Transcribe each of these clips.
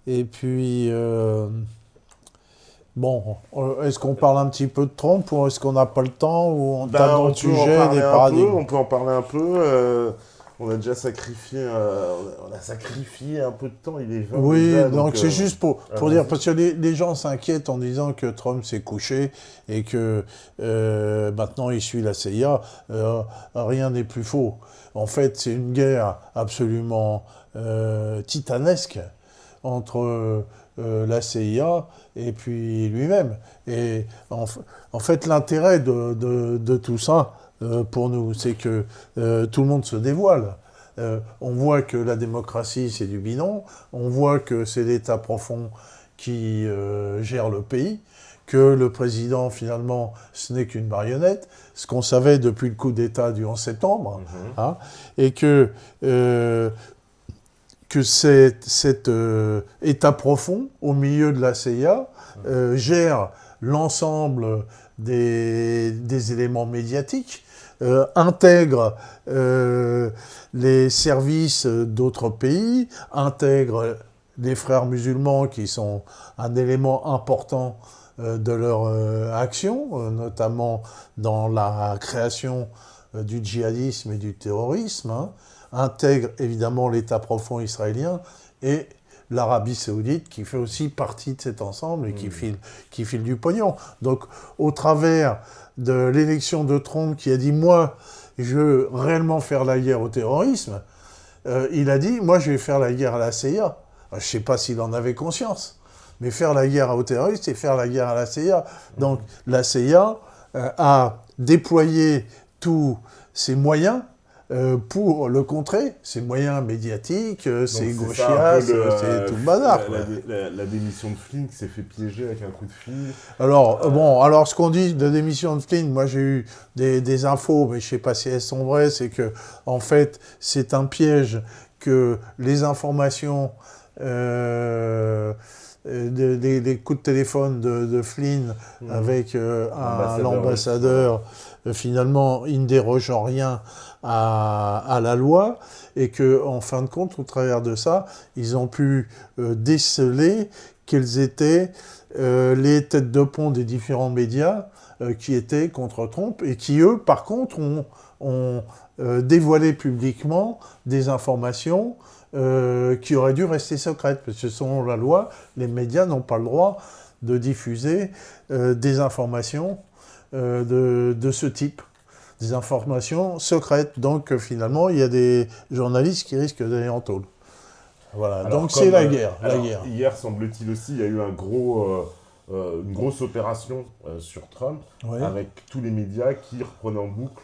Et puis, bon, est-ce qu'on parle un petit peu de Trump ou est-ce qu'on n'a pas le temps ou on tape Ben, dans le sujet des paradigmes? on peut en parler un peu. On a déjà sacrifié, on a sacrifié un peu de temps, il est 20 Oui, déjà, donc donc c'est juste pour dire, allons-y. parce que les gens s'inquiètent en disant que Trump s'est couché et que maintenant il suit la CIA. Rien n'est plus faux. En fait, c'est une guerre absolument titanesque entre la CIA et puis lui-même. Et en fait, l'intérêt de tout ça, pour nous, c'est que tout le monde se dévoile. On voit que la démocratie, c'est du bidon. On voit que c'est l'État profond qui gère le pays, que le président, finalement, ce n'est qu'une marionnette, ce qu'on savait depuis le coup d'État du 11 septembre, Mhm. hein, et que cet État profond, au milieu de la CIA, gère l'ensemble des éléments médiatiques, intègre les services d'autres pays, intègre les frères musulmans qui sont un élément important de leur action, notamment dans la création du djihadisme et du terrorisme, hein, intègre évidemment l'État profond israélien et l'Arabie saoudite qui fait aussi partie de cet ensemble et Mhm. qui file du pognon. Donc au travers de l'élection de Trump qui a dit moi je veux réellement faire la guerre au terrorisme, il a dit moi je vais faire la guerre à la CIA. Je ne sais pas s'il en avait conscience, mais faire la guerre aux terroristes c'est faire la guerre à la CIA. Donc Mhm. la CIA a déployé tous ses moyens pour le contrer, ses moyens médiatiques, Donc ses c'est ça un peu gauchias, c'est tout le bazar, quoi. la démission de Flynn qui s'est fait piéger avec un coup de fil. Alors, Euh, bon, alors ce qu'on dit de démission de Flynn, moi j'ai eu des infos, mais je sais pas si elles sont vraies, c'est que, en fait, c'est un piège que les informations des coups de téléphone de Flynn mhm. avec L'ambassadeur russe, voilà. l'ambassadeur, finalement, il ne déroge en rien à la loi, et que, en fin de compte, au travers de ça, ils ont pu déceler quelles étaient les têtes de pont des différents médias qui étaient contre Trump et qui, eux, par contre, ont dévoilé publiquement des informations qui auraient dû rester secrètes, parce que selon la loi, les médias n'ont pas le droit de diffuser des informations de ce type, des informations secrètes. Donc finalement, il y a des journalistes qui risquent d'aller en tôle. Voilà, Alors, donc c'est la guerre, la alors guerre. hier, semble-t-il aussi, il y a eu une grosse opération sur Trump, Oui. avec tous les médias qui reprenaient en boucle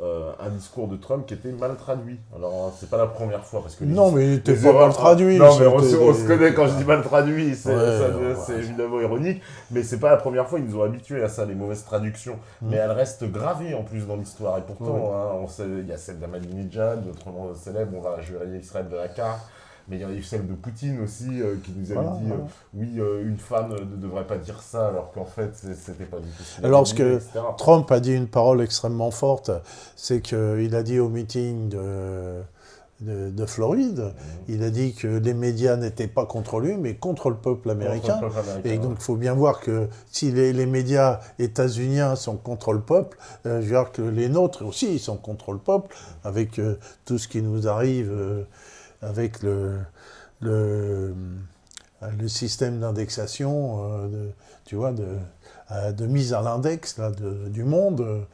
un discours de Trump qui était mal traduit. Alors, c'est pas la première fois, parce que Non, mais il n'était les pas mal erreurs... traduit. non, mais C'était on se des... connaît quand je dis mal traduit, Ouais, c'est ouais. évidemment ironique, mais c'est pas la première fois, ils nous ont habitués à ça, les mauvaises traductions. Mais Hmm. elles restent gravées en plus dans l'histoire, et Oui. pourtant, hein, on sait, il y a celle d'Ahmadinejad, autrement célèbre, je vais aller Israël de la carte. Mais il y a eu celle de Poutine aussi, qui nous avait Voilà, dit voilà. oui, une femme ne devrait pas dire ça, alors qu'en fait, c'était pas du tout ce qu'il avait Alors, ce dit, que etc. Trump a dit une parole extrêmement forte, c'est qu'il a dit au meeting de Floride, Mhm. il a dit que les médias n'étaient pas contre lui, mais contre le peuple Contre le américain. peuple Et américain, donc, ouais. il faut bien voir que si les médias états-uniens sont contre le peuple, je veux dire que les nôtres aussi, ils sont contre le peuple, avec tout ce qui nous arrive, avec le, le système d'indexation, tu vois, de mise à l'index là, du monde.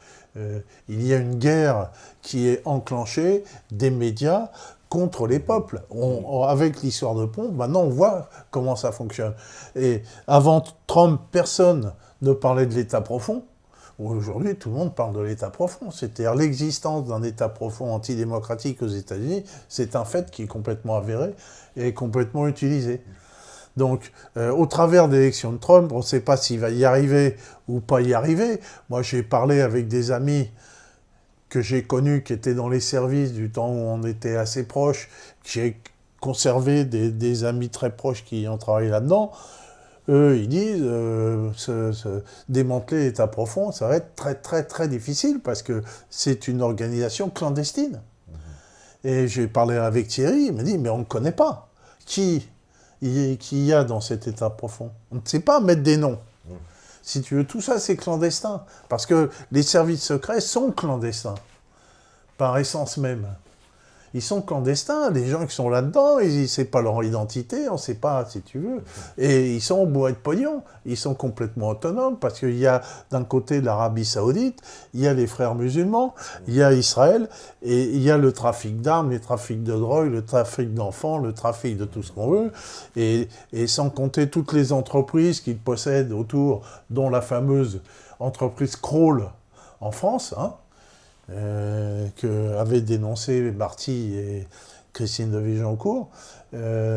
Il y a une guerre qui est enclenchée des médias contre les Mhm. peuples. Mhm. Avec l'histoire de Pompe, maintenant on voit comment ça fonctionne. Et avant Trump, personne ne parlait de l'État profond. Aujourd'hui, tout le monde parle de l'État profond. C'est-à-dire l'existence d'un État profond antidémocratique aux États-Unis, c'est un fait qui est complètement avéré et complètement utilisé. Donc, au travers de l'élection de Trump, on ne sait pas s'il va y arriver ou pas y arriver. Moi, j'ai parlé avec des amis que j'ai connus qui étaient dans les services du temps où on était assez proches. J'ai conservé des amis très proches qui ont travaillé là-dedans. Eux, ils disent démanteler l'État profond, ça va être très très très difficile parce que c'est une organisation clandestine. Mhm. Et j'ai parlé avec Thierry, il m'a dit mais on ne connaît pas. Qui qu'il y a dans cet état profond. On ne sait pas mettre des noms. Si tu veux, tout ça, c'est clandestin. Parce que les services secrets sont clandestins, par essence même. Ils sont clandestins, les gens qui sont là-dedans, ne savent pas leur identité, on ne sait pas, si tu veux. Et ils sont bourrés de pognon, ils sont complètement autonomes, parce qu'il y a d'un côté l'Arabie Saoudite, il y a les frères musulmans, il y a Israël, et il y a le trafic d'armes, les trafics de drogue, le trafic d'enfants, le trafic de tout ce qu'on veut, et sans compter toutes les entreprises qu'ils possèdent autour, dont la fameuse entreprise Kroll en France, hein, qu'avaient dénoncé Marty et Christine de Vigencourt,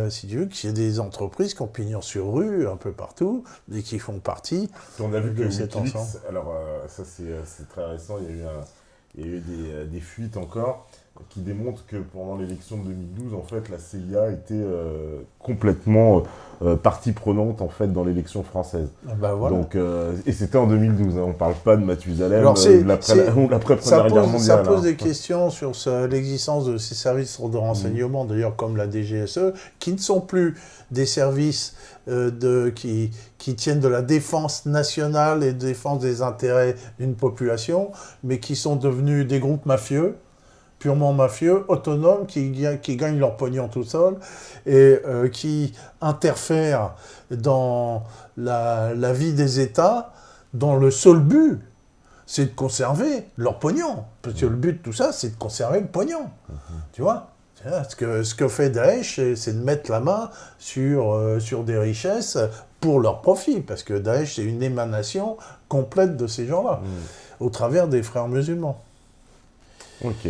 si tu veux, qu'il y a des entreprises qui ont pignon sur rue un peu partout et qui font partie on a vu de que cet Wikileaks, ensemble. alors ça c'est très récent, il y a eu des fuites encore qui démontrent que pendant l'élection de 2012, en fait, la CIA était complètement partie prenante en fait dans l'élection française. Ben voilà. Donc, et c'était en 2012, hein, on ne parle pas de Mathusalem Alors, ou l'après-première guerre mondiale. Ça pose des questions sur l'existence de ces services de renseignement, d'ailleurs comme la DGSE, qui ne sont plus des services qui tiennent de la défense nationale et de défense des intérêts d'une population, mais qui sont devenus des groupes mafieux, purement mafieux, autonomes, qui gagnent leur pognon tout seuls et qui interfèrent dans la vie des États, dont le seul but, c'est de conserver leur pognon. Parce que le but de tout ça, c'est de conserver le pognon. Tu vois ? Ce que fait Daesh, c'est de mettre la main sur des richesses pour leur profit. Parce que Daesh, c'est une émanation complète de ces gens-là, au travers des frères musulmans. Ok.